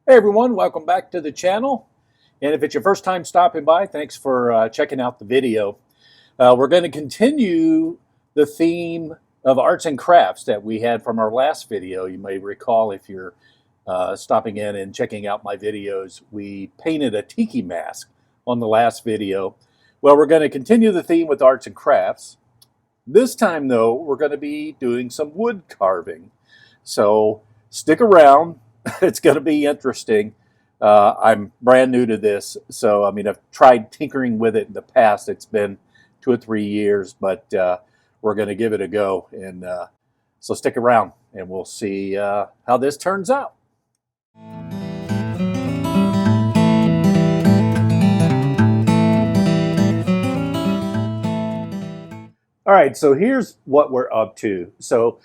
Hey everyone, welcome back to the channel. And if it's your first time stopping by, thanks for checking out the video. We're going to continue the theme of arts and crafts that we had from our last video. You may recall if you're stopping in and checking out my videos, we painted a tiki mask on the last video. Well, we're going to continue the theme with arts and crafts. This time though, we're going to be doing some wood carving. So stick around. It's going to be interesting. I'm brand new to this, so I mean I've tried tinkering with it in the past. It's been 2 or 3 years, but we're going to give it a go, and so stick around, and we'll see how this turns out. All right, so here's what we're up to. So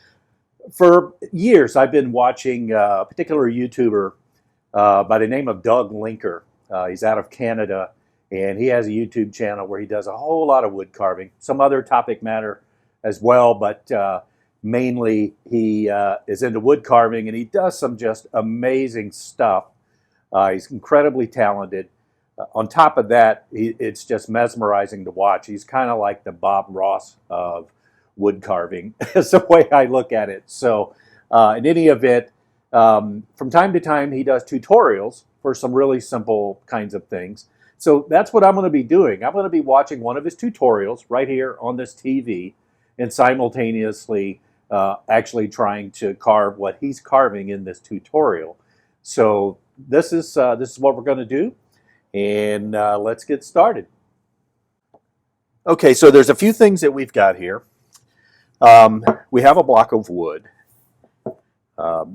for years, I've been watching a particular YouTuber by the name of Doug Linker. He's out of Canada, and he has a YouTube channel where he does a whole lot of wood carving, some other topic matter as well, but mainly he is into wood carving, and he does some just amazing stuff. He's incredibly talented. On top of that, it's just mesmerizing to watch. He's kind of like the Bob Ross of wood carving, is the way I look at it. So in any event, from time to time, he does tutorials for some really simple kinds of things. So that's what I'm going to be doing. I'm going to be watching one of his tutorials right here on this TV and simultaneously actually trying to carve what he's carving in this tutorial. So this is what we're going to do, and let's get started. Okay, so there's a few things that we've got here. We have a block of wood.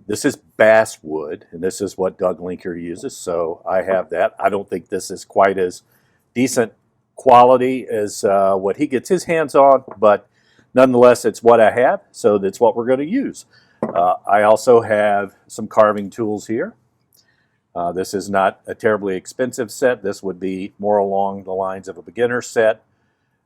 This is basswood, and this is what Doug Linker uses, so I have that. I don't think this is quite as decent quality as what he gets his hands on, but nonetheless, it's what I have, so that's what we're going to use. I also have some carving tools here. This is not a terribly expensive set. This would be more along the lines of a beginner set,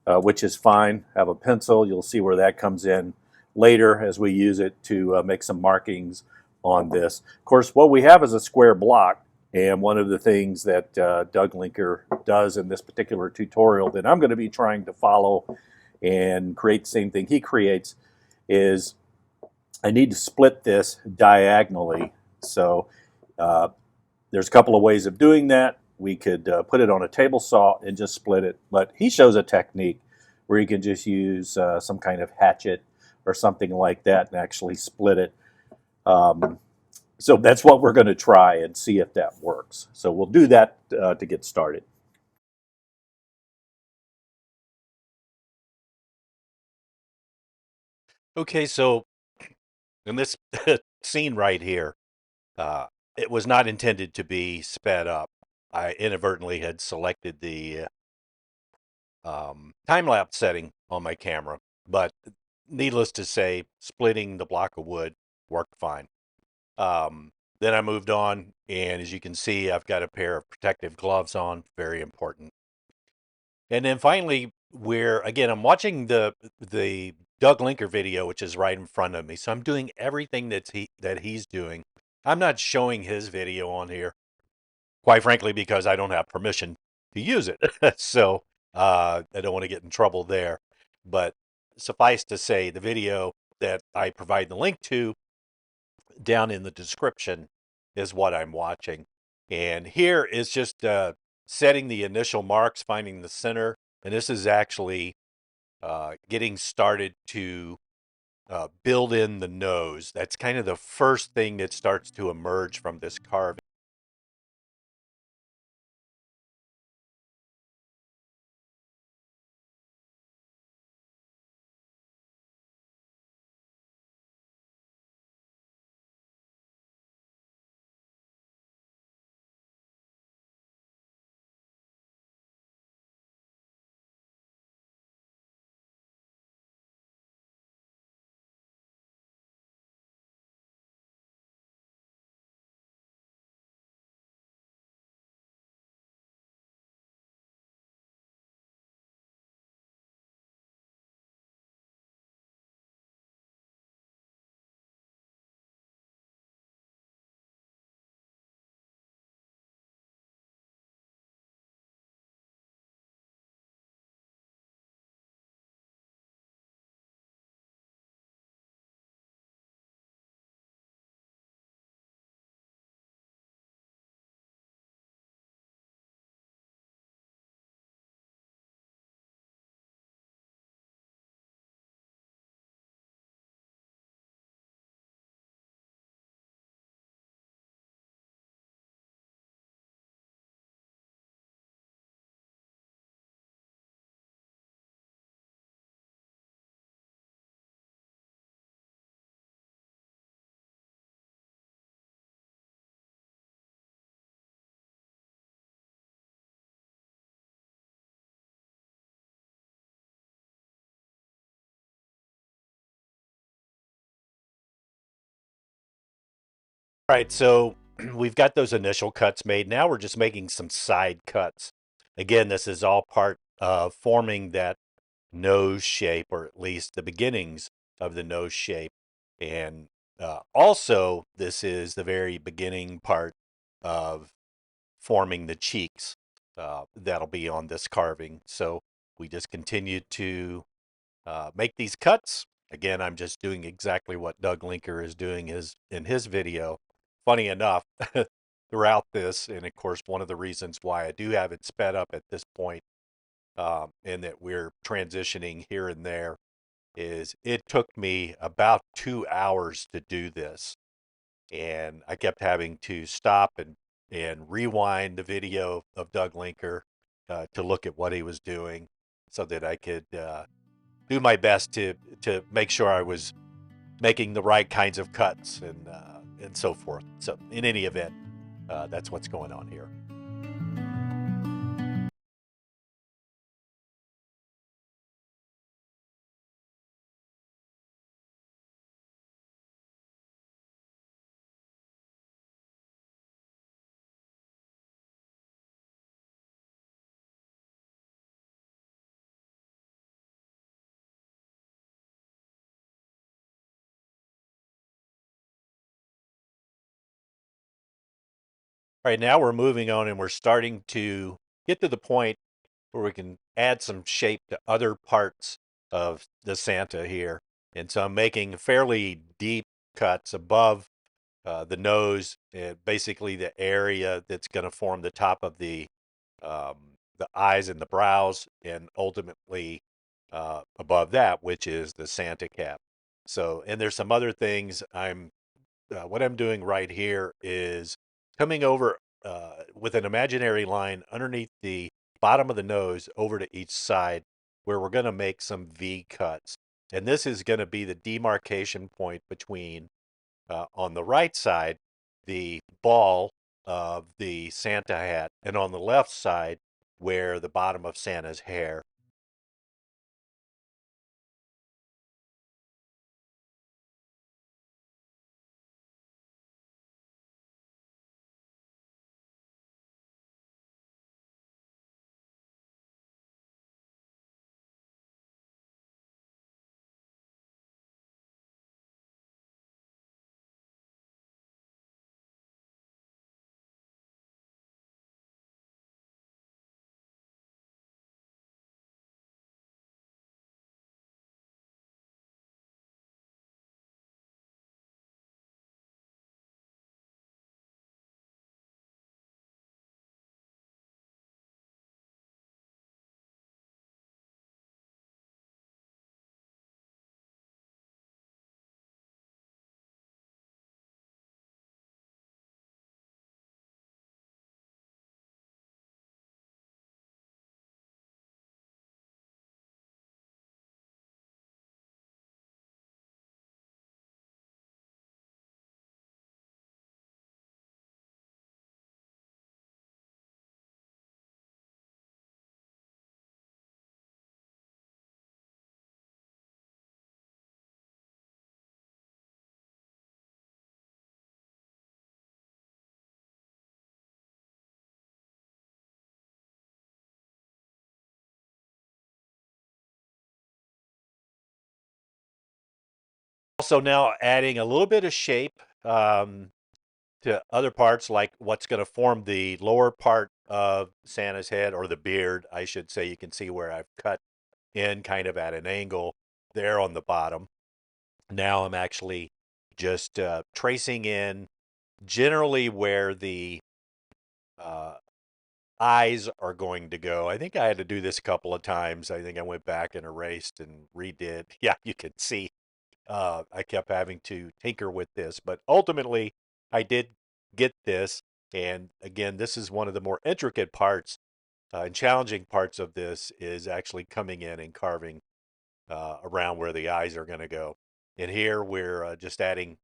which is fine. I have a pencil. You'll see where that comes in later as we use it to make some markings on this. Of course, what we have is a square block, and one of the things that Doug Linker does in this particular tutorial that I'm going to be trying to follow and create the same thing he creates is I need to split this diagonally. So there's a couple of ways of doing that. We could put it on a table saw and just split it, but he shows a technique where you can just use some kind of hatchet or something like that and actually split it. So that's what we're going to try and see if that works. So we'll do that to get started. Okay, so in this scene right here, uh, it was not intended to be sped up. I inadvertently had selected the time-lapse setting on my camera, but needless to say, splitting the block of wood worked fine. Then I moved on, and as you can see, I've got a pair of protective gloves on, very important. And then finally, again, I'm watching the Doug Linker video, which is right in front of me. So I'm doing everything that he's doing. I'm not showing his video on here, quite frankly, because I don't have permission to use it. So I don't want to get in trouble there. But suffice to say, the video that I provide the link to down in the description is what I'm watching. And here is just setting the initial marks, finding the center. And this is actually getting started to build in the nose. That's kind of the first thing that starts to emerge from this carving. All right, so we've got those initial cuts made. Now we're just making some side cuts. Again, this is all part of forming that nose shape, or at least the beginnings of the nose shape. And also, this is the very beginning part of forming the cheeks that'll be on this carving. So we just continue to make these cuts. Again, I'm just doing exactly what Doug Linker is doing in his video. Funny enough, throughout this, and of course, one of the reasons why I do have it sped up at this point, and that we're transitioning here and there, is it took me about 2 hours to do this. And I kept having to stop and rewind the video of Doug Linker to look at what he was doing so that I could do my best to make sure I was making the right kinds of cuts and so forth. So in any event, that's what's going on here. All right, now we're moving on and we're starting to get to the point where we can add some shape to other parts of the Santa here. And so I'm making fairly deep cuts above the nose, basically the area that's going to form the top of the eyes and the brows, and ultimately above that, which is the Santa cap. So, and there's some other things what I'm doing right here is coming over with an imaginary line underneath the bottom of the nose over to each side, where we're going to make some V cuts. And this is going to be the demarcation point between, on the right side, the ball of the Santa hat, and on the left side, where the bottom of Santa's hair. Also now adding a little bit of shape to other parts, like what's going to form the lower part of Santa's head, or the beard, I should say. You can see where I've cut in kind of at an angle there on the bottom. Now I'm actually just tracing in generally where the uh, eyes are going to go. I think I had to do this a couple of times. I think I went back and erased and redid. Yeah, you can see I kept having to tinker with this, but ultimately I did get this. And again, this is one of the more intricate parts and challenging parts of this, is actually coming in and carving around where the eyes are going to go. And here we're just adding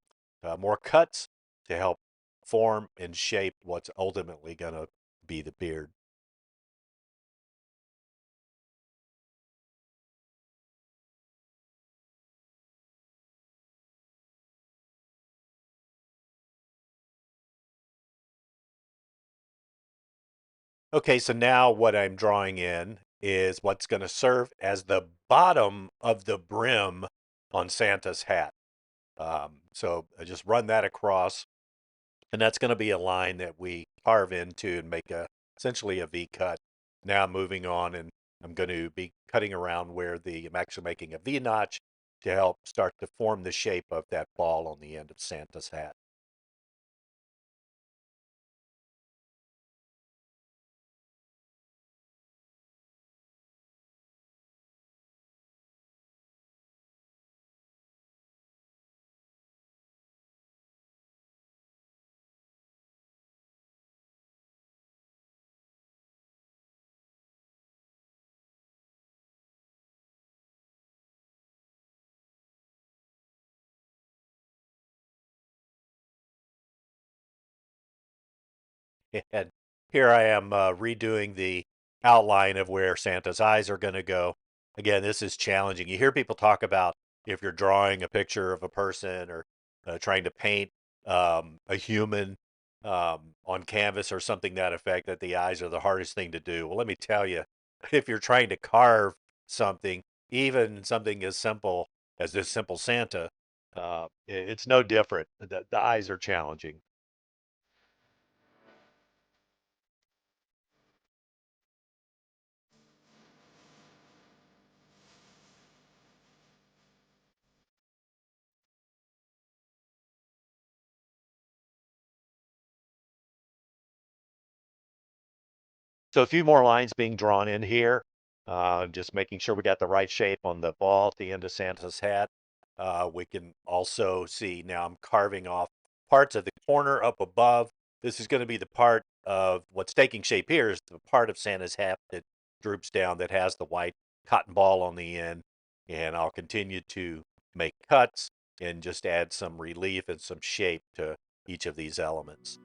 more cuts to help form and shape what's ultimately going to be the beard. Okay, so now what I'm drawing in is what's going to serve as the bottom of the brim on Santa's hat. So I just run that across, and that's going to be a line that we carve into and make essentially a V cut. Now moving on, and I'm going to be cutting around where I'm actually making a V notch to help start to form the shape of that ball on the end of Santa's hat. And here I am redoing the outline of where Santa's eyes are going to go. Again, this is challenging. You hear people talk about if you're drawing a picture of a person or trying to paint a human on canvas or something that effect, that the eyes are the hardest thing to do. Well, let me tell you, if you're trying to carve something, even something as simple as this simple Santa, it's no different. The eyes are challenging. So a few more lines being drawn in here, just making sure we got the right shape on the ball at the end of Santa's hat. We can also see now I'm carving off parts of the corner up above. This is going to be the part of what's taking shape here is the part of Santa's hat that droops down that has the white cotton ball on the end. And I'll continue to make cuts and just add some relief and some shape to each of these elements.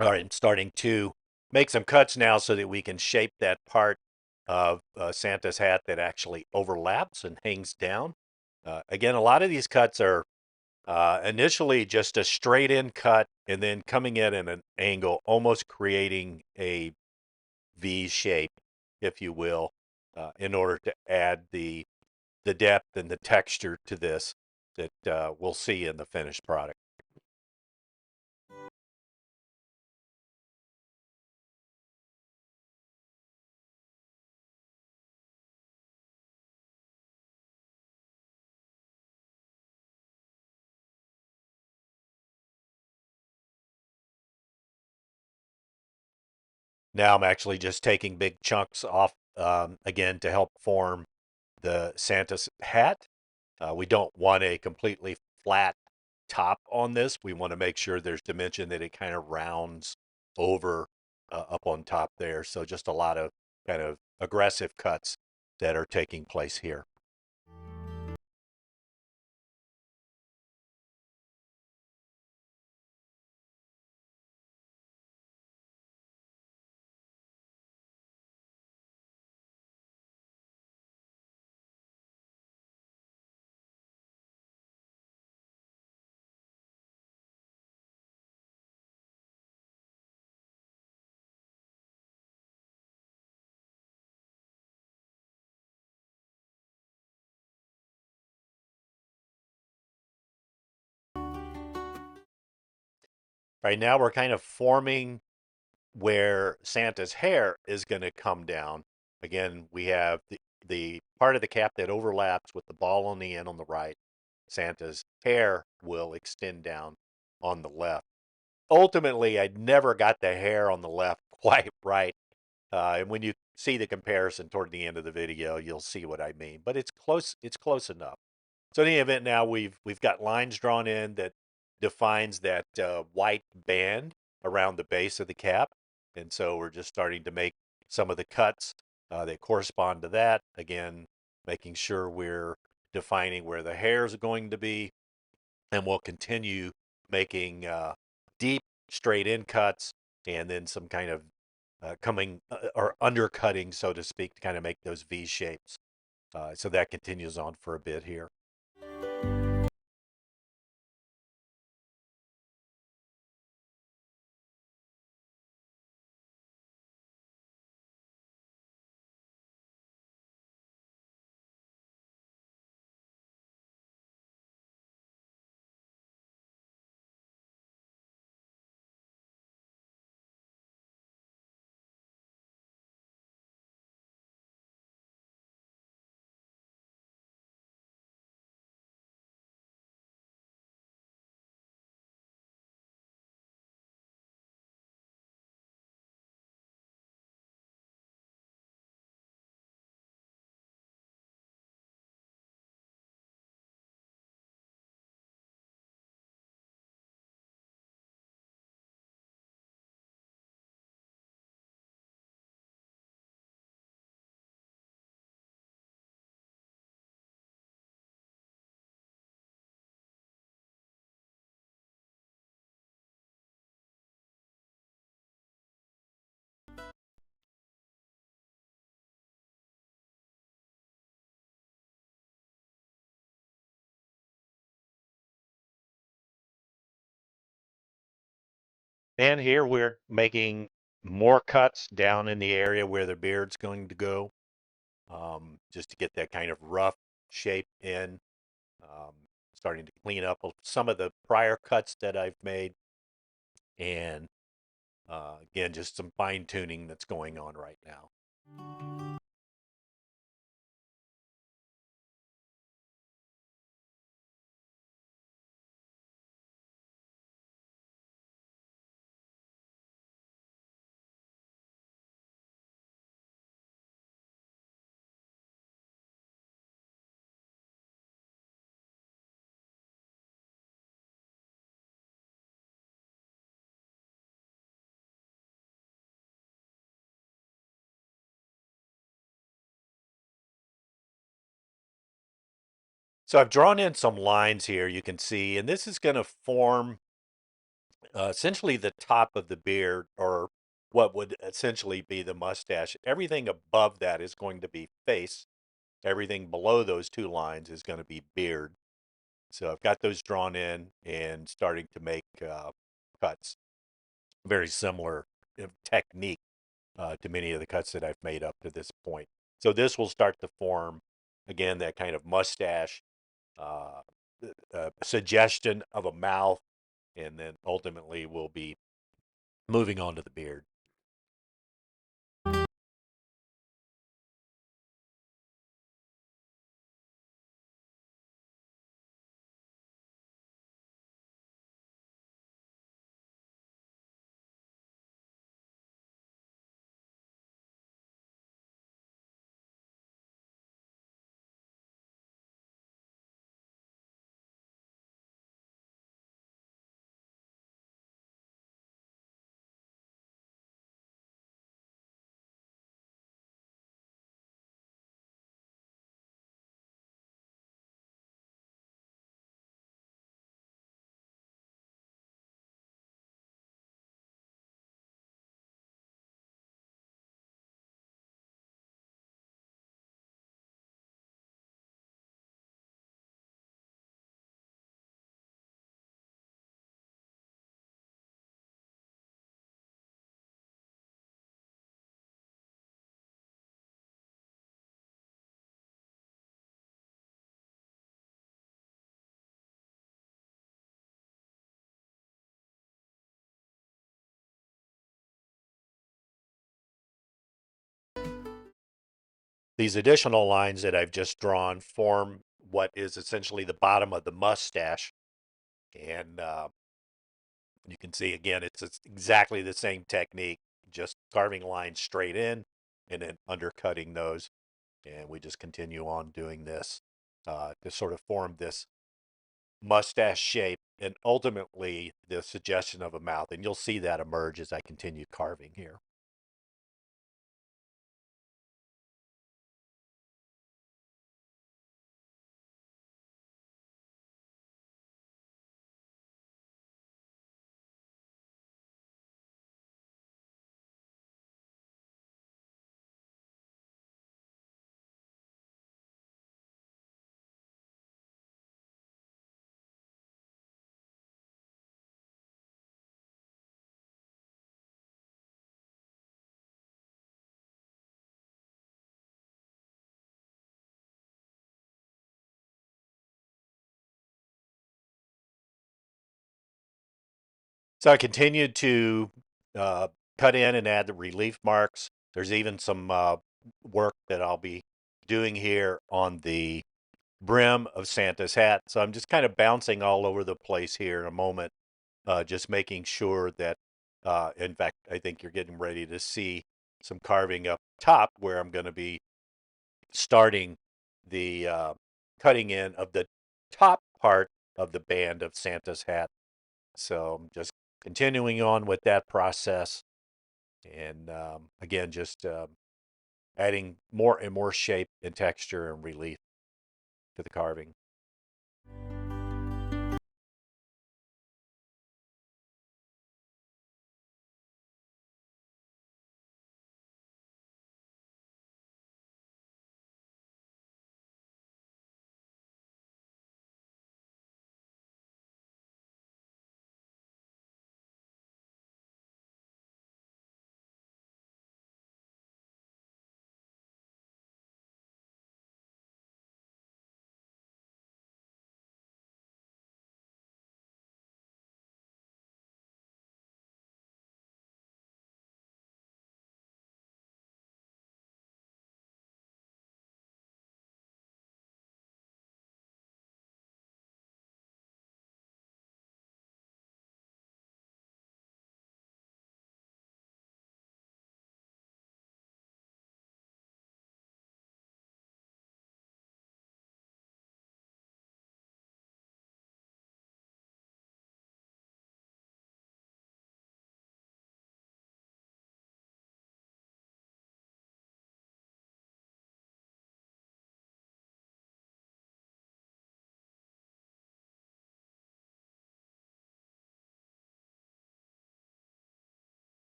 All right, I'm starting to make some cuts now so that we can shape that part of Santa's hat that actually overlaps and hangs down. Again, a lot of these cuts are initially just a straight in cut and then coming in an angle, almost creating a V shape, if you will, in order to add the depth and the texture to this that we'll see in the finished product. Now I'm actually just taking big chunks off again to help form the Santa's hat. We don't want a completely flat top on this. We want to make sure there's dimension that it kind of rounds over up on top there. So just a lot of kind of aggressive cuts that are taking place here. Right now we're kind of forming where Santa's hair is going to come down. Again, we have the part of the cap that overlaps with the ball on the end on the right. Santa's hair will extend down on the left. Ultimately, I never got the hair on the left quite right. And when you see the comparison toward the end of the video, you'll see what I mean. But it's close. It's close enough. So in any event, now we've got lines drawn in that defines that white band around the base of the cap, and so we're just starting to make some of the cuts that correspond to that. Again, making sure we're defining where the hairs are going to be, and we'll continue making deep straight in cuts, and then some kind of coming or undercutting, so to speak, to kind of make those V shapes. So that continues on for a bit here. And here we're making more cuts down in the area where the beard's going to go, just to get that kind of rough shape in. Um, Starting to clean up some of the prior cuts that I've made, and again, just some fine tuning that's going on right now. So I've drawn in some lines here, you can see, and this is going to form essentially the top of the beard, or what would essentially be the mustache. Everything above that is going to be face. Everything below those two lines is going to be beard. So I've got those drawn in and starting to make cuts. Very similar technique to many of the cuts that I've made up to this point. So this will start to form, again, that kind of mustache uh, suggestion of a mouth, and then ultimately we'll be moving on to the beard. these additional lines that I've just drawn form what is essentially the bottom of the mustache. And you can see again, it's exactly the same technique, just carving lines straight in and then undercutting those. And we just continue on doing this to sort of form this mustache shape and ultimately the suggestion of a mouth. And you'll see that emerge as I continue carving here. So I continued to uh, cut in and add the relief marks. There's even some work that I'll be doing here on the brim of Santa's hat. So I'm just kind of bouncing all over the place here in a moment, just making sure that, in fact, I think you're getting ready to see some carving up top where I'm going to be starting the cutting in of the top part of the band of Santa's hat. So I'm just continuing on with that process. And again, just adding more and more shape and texture and relief to the carving.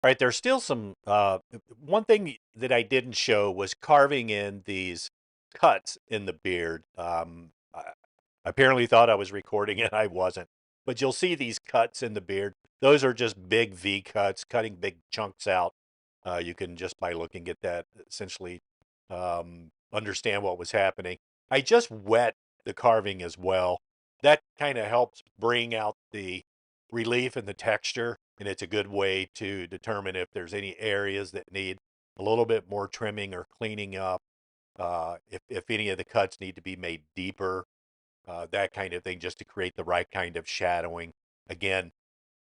Right, there's still some one thing that I didn't show was carving in these cuts in the beard. I apparently thought I was recording and I wasn't. But you'll see these cuts in the beard. Those are just big V cuts, cutting big chunks out. You can just by looking at that essentially understand what was happening. I just wet the carving as well. That kind of helps bring out the relief and the texture, and it's a good way to determine if there's any areas that need a little bit more trimming or cleaning up. If any of the cuts need to be made deeper, that kind of thing, just to create the right kind of shadowing. Again,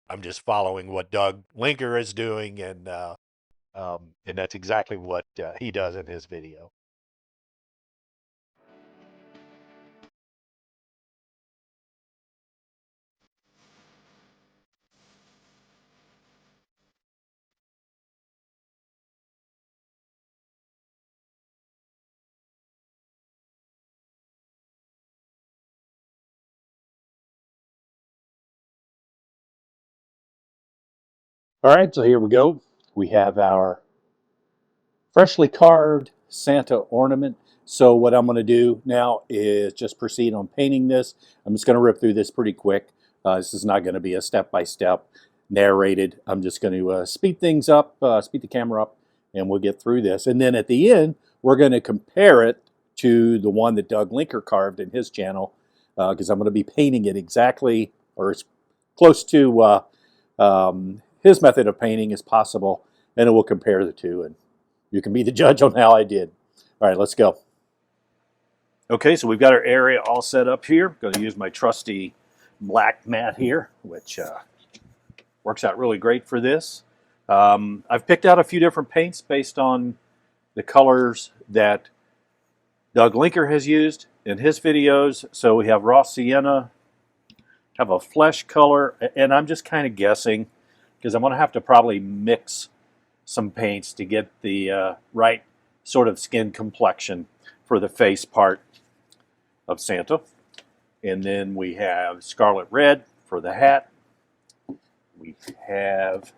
I'm just following what Doug Linker is doing, and that's exactly what he does in his video. All right, so here we go. We have our freshly carved Santa ornament. So what I'm going to do now is just proceed on painting this. I'm just going to rip through this pretty quick. This is not going to be a step-by-step narrated. I'm just going to speed things up, speed the camera up, and we'll get through this. And then at the end, we're going to compare it to the one that Doug Linker carved in his channel, because I'm going to be painting it exactly, or as close to his method of painting as possible, and it will compare the two, and you can be the judge on how I did. All right, let's go. Okay, so we've got our area all set up here. I'm going to use my trusty black mat here, which works out really great for this. I've picked out a few different paints based on the colors that Doug Linker has used in his videos. So we have raw sienna, have a flesh color, and I'm just kind of guessing because I'm going to have to probably mix some paints to get the right sort of skin complexion for the face part of Santa. And then we have scarlet red for the hat. We have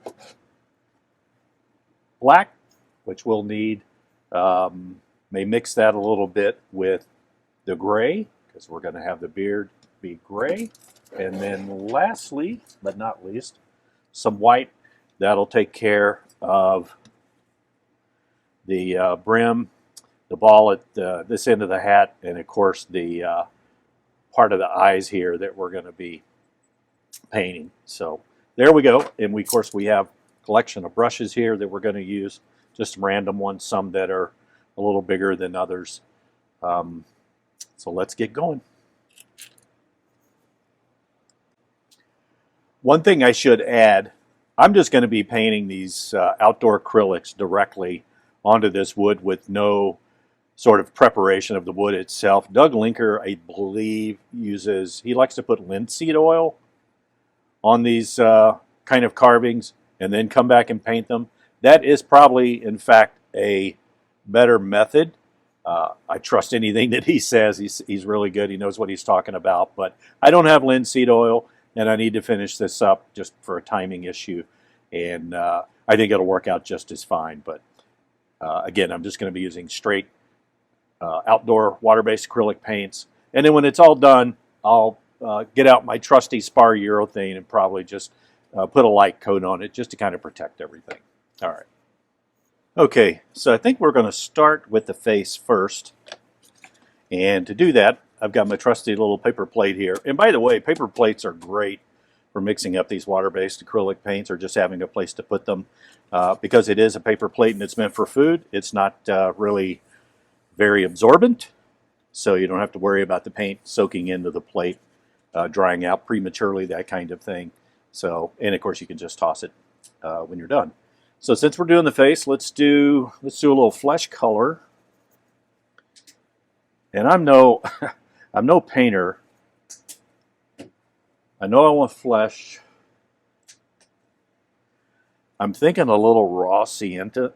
black, which we'll need. May mix that a little bit with the gray, because we're going to have the beard be gray. And then lastly, but not least, some white. That'll take care of the brim, the ball at this end of the hat, and of course the part of the eyes here that we're going to be painting. So there we go. And of course we have a collection of brushes here that we're going to use, just some random ones, some that are a little bigger than others. So let's get going. One thing I should add, I'm just going to be painting these outdoor acrylics directly onto this wood with no sort of preparation of the wood itself. Doug Linker, I believe, he likes to put linseed oil on these kind of carvings and then come back and paint them. That is probably, in fact, a better method. I trust anything that he says. He's really good. He knows what he's talking about. But I don't have linseed oil, and I need to finish this up just for a timing issue. And I think it'll work out just as fine. But again, I'm just going to be using straight outdoor water-based acrylic paints. And then when it's all done, I'll get out my trusty spar urethane and probably just put a light coat on it just to kind of protect everything. All right. Okay, so I think we're going to start with the face first. And to do that, I've got my trusty little paper plate here. And by the way, paper plates are great for mixing up these water-based acrylic paints or just having a place to put them. Because it is a paper plate and it's meant for food, it's not really very absorbent. So you don't have to worry about the paint soaking into the plate, drying out prematurely, that kind of thing. So, and of course you can just toss it when you're done. So since we're doing the face, let's do a little flesh color. And I'm no I'm no painter. I know I want flesh. I'm thinking a little raw sienna.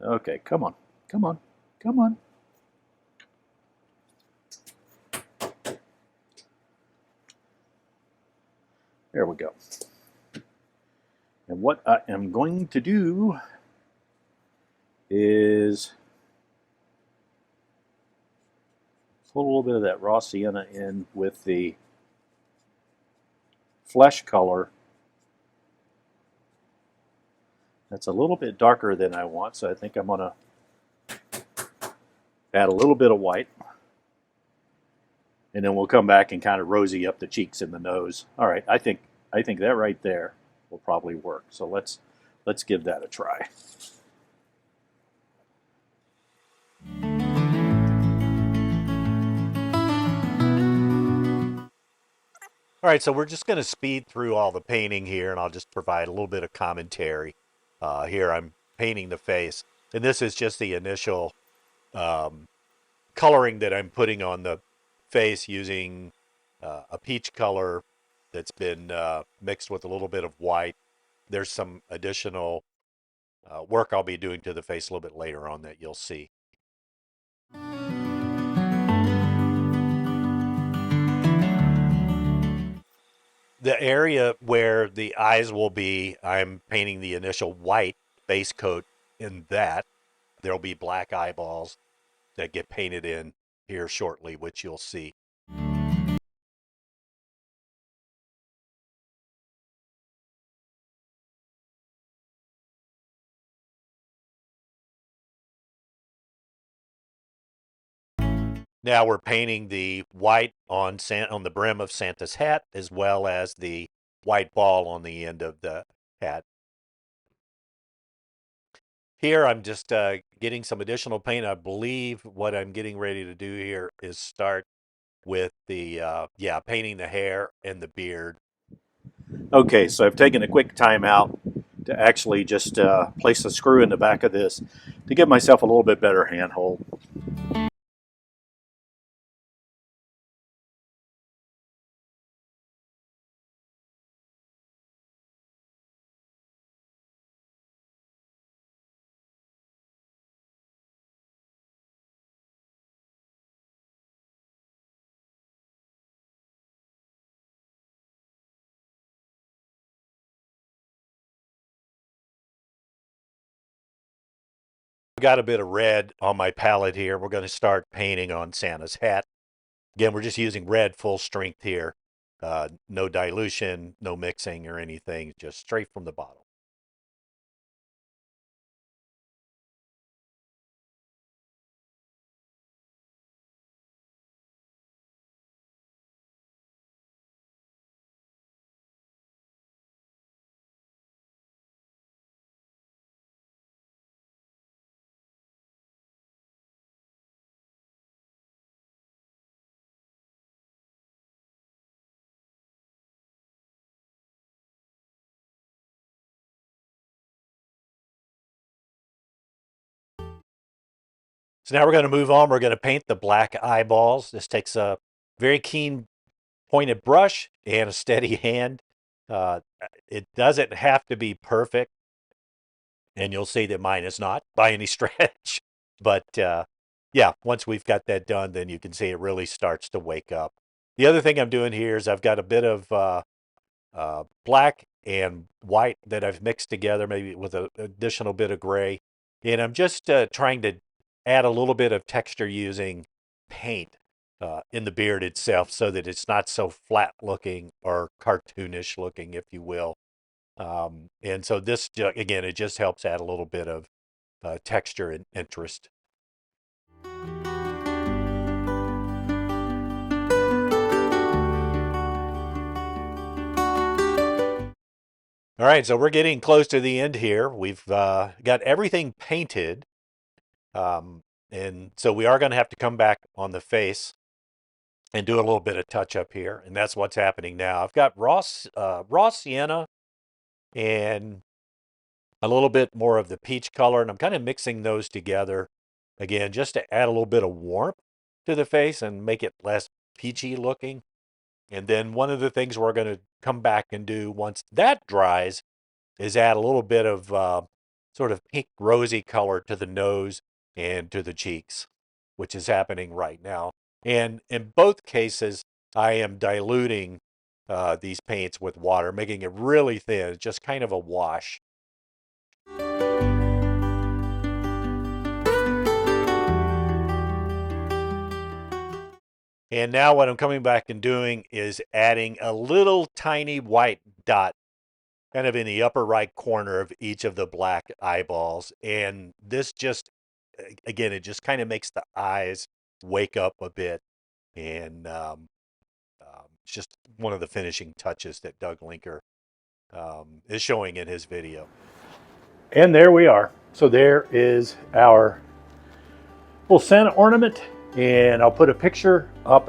Okay, come on, come on, come on. There we go. And what I am going to do is put a little bit of that raw sienna in with the flesh color. That's a little bit darker than I want, so I think I'm going to add a little bit of white. And then we'll come back and kind of rosy up the cheeks and the nose. All right, I think that right there will probably work. So let's give that a try. All right, so we're just going to speed through all the painting here, and I'll just provide a little bit of commentary. Here I'm painting the face, and this is just the initial coloring that I'm putting on the face using a peach color that's been mixed with a little bit of white. There's some additional work I'll be doing to the face a little bit later on that you'll see. The area where the eyes will be, I'm painting the initial white base coat in that. There'll be black eyeballs that get painted in here shortly, which you'll see. Now we're painting the white on the brim of Santa's hat, as well as the white ball on the end of the hat. Here I'm just getting some additional paint. I believe what I'm getting ready to do here is start with the painting the hair and the beard. Okay, so I've taken a quick time out to actually just place a screw in the back of this to give myself a little bit better handhold. I've got a bit of red on my palette here. We're going to start painting on Santa's hat. Again, we're just using red full strength here. No dilution, no mixing or anything, just straight from the bottle. So now we're going to move on. We're going to paint the black eyeballs. This takes a very keen pointed brush and a steady hand. Uh, it doesn't have to be perfect, and you'll see that mine is not by any stretch. But yeah, once we've got that done, then you can see it really starts to wake up. The other thing I'm doing here is I've got a bit of black and white that I've mixed together, maybe with an additional bit of gray. And I'm just trying to add a little bit of texture using paint in the beard itself so that it's not so flat looking or cartoonish looking, if you will. And so this, again, it just helps add a little bit of texture and interest. All right, so we're getting close to the end here. We've got everything painted. And so we are going to have to come back on the face and do a little bit of touch up here. And that's what's happening now. I've got raw sienna and a little bit more of the peach color. And I'm kind of mixing those together again, just to add a little bit of warmth to the face and make it less peachy looking. And then one of the things we're going to come back and do once that dries is add a little bit of sort of pink rosy color to the nose and to the cheeks, which is happening right now. And in both cases, I am diluting these paints with water, making it really thin, just kind of a wash. And now what I'm coming back and doing is adding a little tiny white dot kind of in the upper right corner of each of the black eyeballs. And this just, again, it just kind of makes the eyes wake up a bit. And it's just one of the finishing touches that Doug Linker is showing in his video. And there we are. So there is our little Santa ornament. And I'll put a picture up